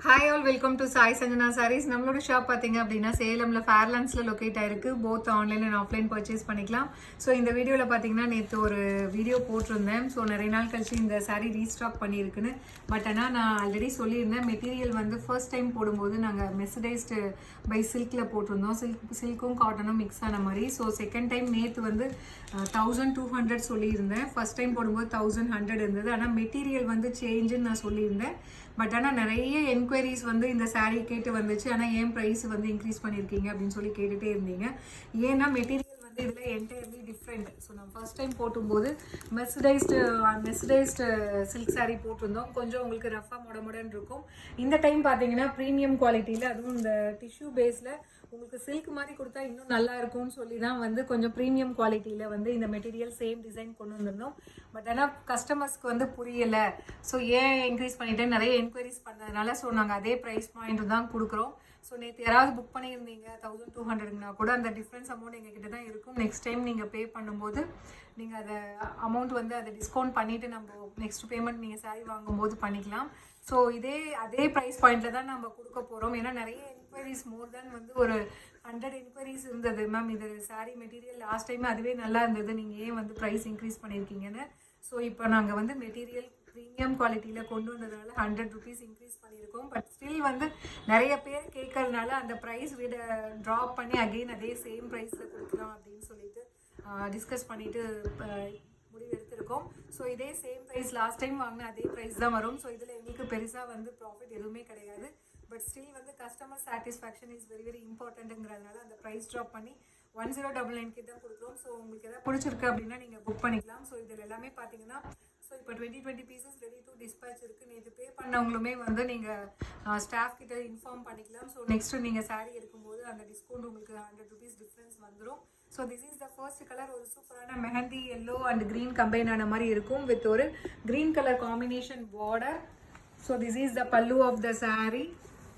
Hi all, welcome to Sai Sanjana sarees. நம்மளோட shop பார்த்தீங்க அப்படின்னா சேலமில் ஃபேர்லாண்ட்ஸில் லொக்கேட் ஆயிருக்கு. Both online and offline purchase பண்ணிக்கலாம். ஸோ இந்த வீடியோவில் பார்த்தீங்கன்னா நேற்று ஒரு வீடியோ போட்டிருந்தேன். ஸோ நிறைய நாள் கழிச்சு இந்த சாரீ ரீஸ்டாக் பண்ணியிருக்குன்னு. பட் ஆனால் நான் ஆல்ரெடி சொல்லியிருந்தேன், மெட்டீரியல் வந்து ஃபர்ஸ்ட் டைம் போடும்போது நாங்கள் மெர்சடைஸ்டு பை சில்கில் போட்டிருந்தோம். சில்க்கும் காட்டனும் மிக்ஸ் ஆன மாதிரி. ஸோ செகண்ட் டைம் நேற்று வந்து 1200 சொல்லியிருந்தேன். ஃபர்ஸ்ட் டைம் போடும்போது 1100 இருந்தது. ஆனால் மெட்டீரியல் வந்து சேஞ்சுன்னு நான் சொல்லியிருந்தேன். பட் ஆனால் நிறைய என்கொயரிஸ் வந்து இந்த சாரீ கேட்டு வந்துச்சு. ஆனால் ஏன் ப்ரைஸ் வந்து இன்க்ரீஸ் பண்ணியிருக்கீங்க அப்படின்னு சொல்லி கேட்டுகிட்டே இருந்தீங்க. ஏன்னா மெட்டீரியல் வந்து இதில் என்டையர்லி டிஃப்ரெண்ட். ஸோ நான் ஃபர்ஸ்ட் டைம் போட்டும்போது மெர்சடைஸ்டு சில்க் சாரீ போட்டிருந்தோம். கொஞ்சம் உங்களுக்கு ரஃபாக மொடன்னு இருக்கும். இந்த டைம் பார்த்தீங்கன்னா ப்ரீமியம் குவாலிட்டியில், அதுவும் இந்த டிஷ்யூ பேஸில் உங்களுக்கு சில்க் மாதிரி கொடுத்தா இன்னும் நல்லா இருக்கும்னு சொல்லி தான் வந்து கொஞ்சம் ப்ரீமியம் குவாலிட்டியில் வந்து இந்த மெட்டீரியல் சேம் டிசைன் கொண்டு வந்திருந்தோம். பட் ஆனால் கஸ்டமர்ஸ்க்கு வந்து புரியலை. ஸோ ஏன் இன்க்ரீஸ் பண்ணிட்டேன் நிறைய என்கொயரிஸ் பண்ணதுனால ஸோ நாங்கள் அதே ப்ரைஸ் பாயிண்ட் தான் கொடுக்குறோம். ஸோ நேற்று யாராவது புக் பண்ணியிருந்தீங்க 1200னா கூட அந்த டிஃப்ரென்ஸ் அமௌண்ட் எங்ககிட்ட தான் இருக்கும். நெக்ஸ்ட் டைம் நீங்கள் பே பண்ணும்போது நீங்கள் அதை அமௌண்ட் வந்து அதை டிஸ்கவுண்ட் பண்ணிவிட்டு நம்ம நெக்ஸ்ட் பேமெண்ட் நீங்கள் சாரீ வாங்கும்போது பண்ணிக்கலாம். ஸோ அதே ப்ரைஸ் பாயிண்டில் தான் நம்ம கொடுக்க போகிறோம். ஏன்னா நிறைய என்கொயரிஸ் மோர் தேன் வந்து ஒரு 100 என்கொயரிஸ் இருந்தது. மேம் இது சாரீ மெட்டீரியல் லாஸ்ட் டைம் அதுவே நல்லா இருந்தது, நீங்கள் ஏன் வந்து ப்ரைஸ் இன்க்ரீஸ் பண்ணியிருக்கீங்கன்னு. ஸோ இப்போ நாங்கள் வந்து மெட்டீரியல் ப்ரீமியம் குவாலிட்டியில் கொண்டு வந்ததுனால 100 ருபீஸ் இன்க்ரீஸ் பண்ணியிருக்கோம். பட் ஸ்டில் வந்து நிறைய பேர் கேட்கறதுனால அந்த ப்ரைஸ் ட்ராப் பண்ணி அகெயின் அதே சேம் ப்ரைஸில் கொடுக்கலாம் அப்படின்னு சொல்லிட்டு டிஸ்கஸ் பண்ணிவிட்டு முடிவு எடுத்திருக்கோம். ஸோ இதே சேம் ப்ரைஸ் லாஸ்ட் டைம் வாங்கின அதே ப்ரைஸ் தான் வரும். ஸோ இதில் எங்களுக்கு பெருசாக வந்து ப்ராஃபிட் எதுவுமே கிடையாது. பட் ஸ்டில் வந்து customer satisfaction is very very இம்பார்ட்டன்ட்டுங்கிறதுனால அந்த ப்ரைஸ் ட்ராப் பண்ணி 1099 தான் கொடுக்குறோம். ஸோ உங்களுக்கு எதாவது பிடிச்சிருக்கு அப்படின்னா நீங்கள் புக் பண்ணிக்கலாம். ஸோ இதில் எல்லாமே பார்த்தீங்கன்னா ஸோ இப்போ 20 பீசஸ் ரெடி டு டிஸ்பேச் இருக்குது. நேற்று பே பண்ணவங்களுமே வந்து நீங்கள் ஸ்டாஃப் கிட்ட இன்ஃபார்ம் பண்ணிக்கலாம். ஸோ நெக்ஸ்ட்டு நீங்கள் சாரீ எடுக்கும்போது அந்த டிஸ்கவுண்ட் உங்களுக்கு 100 ருபீஸ் டிஃப்ரென்ஸ் வந்துடும். So this is the first colour. ஒரு சூப்பரான mehndi yellow and green combine ஆன மாதிரி இருக்கும் வித் ஒரு green colour combination border. So this is the pallu of the sari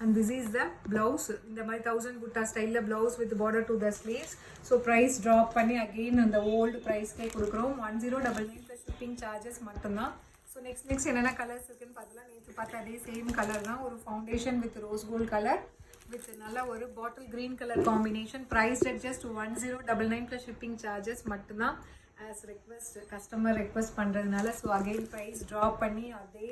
and this is the blouse. இந்த மாதிரி 1000 butta style blouse with border to the sleeves. So price drop பண்ணி again அந்த old price கே கொடுக்குறோம். 1099 plus shipping charges மட்டும்தான். So next என்னென்ன colours இருக்குன்னு பார்த்தலாம். நேற்று பார்த்து அதே சேம் கலர் தான். ஒரு foundation with rose gold colour வித் நல்ல ஒரு bottle green colour combination. Price at just 1099 plus shipping charges மட்டும்தான். ஆஸ் ரெக்வஸ்ட் கஸ்டமர் ரெக்வஸ்ட் பண்ணுறதுனால ஸோ அகெயின் ப்ரைஸ் ட்ராப் பண்ணி அதே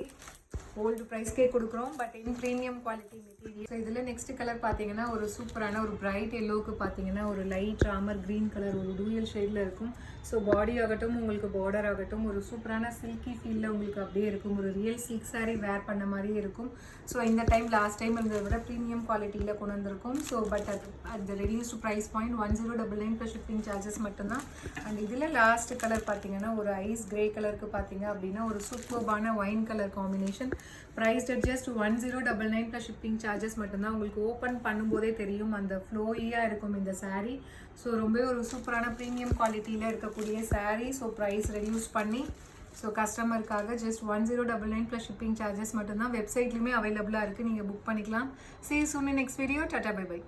ஓல்டு ப்ரைஸ்க்கே கொடுக்குறோம். But in premium quality material. So இதில் நெக்ஸ்ட் கலர் பார்த்தீங்கன்னா ஒரு சூப்பரான ஒரு பிரைட் எல்லோவுக்கு பார்த்தீங்கன்னா ஒரு லைட் ராமர் க்ரீன் கலர் ஒரு டூயல் ஷேடில் இருக்கும். ஸோ பாடி ஆகட்டும் உங்களுக்கு பார்டர் ஆகட்டும் ஒரு சூப்பரான சில்கி ஃபீலில் உங்களுக்கு அப்படியே இருக்கும். ஒரு ரியல் சில்க் சாரீ வேர் பண்ண மாதிரியே இருக்கும். ஸோ இந்த டைம் லாஸ்ட் டைம் இருந்ததை விட ப்ரீமியம் குவாலிட்டியில் கொண்டு வந்திருக்கும். ஸோ பட் அது reduced price point 1099 plus shipping charges மட்டும்தான். அண்ட் இதில் லாஸ்ட் கலர் பார்த்தீங்கன்னா ஒரு ஐஸ் கிரே கலருக்கு பார்த்தீங்க அப்படின்னா ஒரு சூப்பர்பான wine colour combination. Price at just 1099 plus shipping charges மட்டும்தான். உங்களுக்கு ஓப்பன் பண்ணும்போதே தெரியும் அந்த ஃப்ளோயியாக இருக்கும் இந்த சாரீ. ஸோ ரொம்ப ஒரு சூப்பரான ப்ரீமியம் குவாலிட்டியில் இருக்கக்கூடிய சாரீ. ஸோ ப்ரைஸ் ரெடியூஸ் பண்ணி so கஸ்டமருக்காக just 1099 plus shipping charges மட்டும்தான். வெப்சைட்லையுமே அவைலபிளாக இருக்குது, நீங்கள் புக் பண்ணிக்கலாம். See you soon in next video. Tata, bye bye.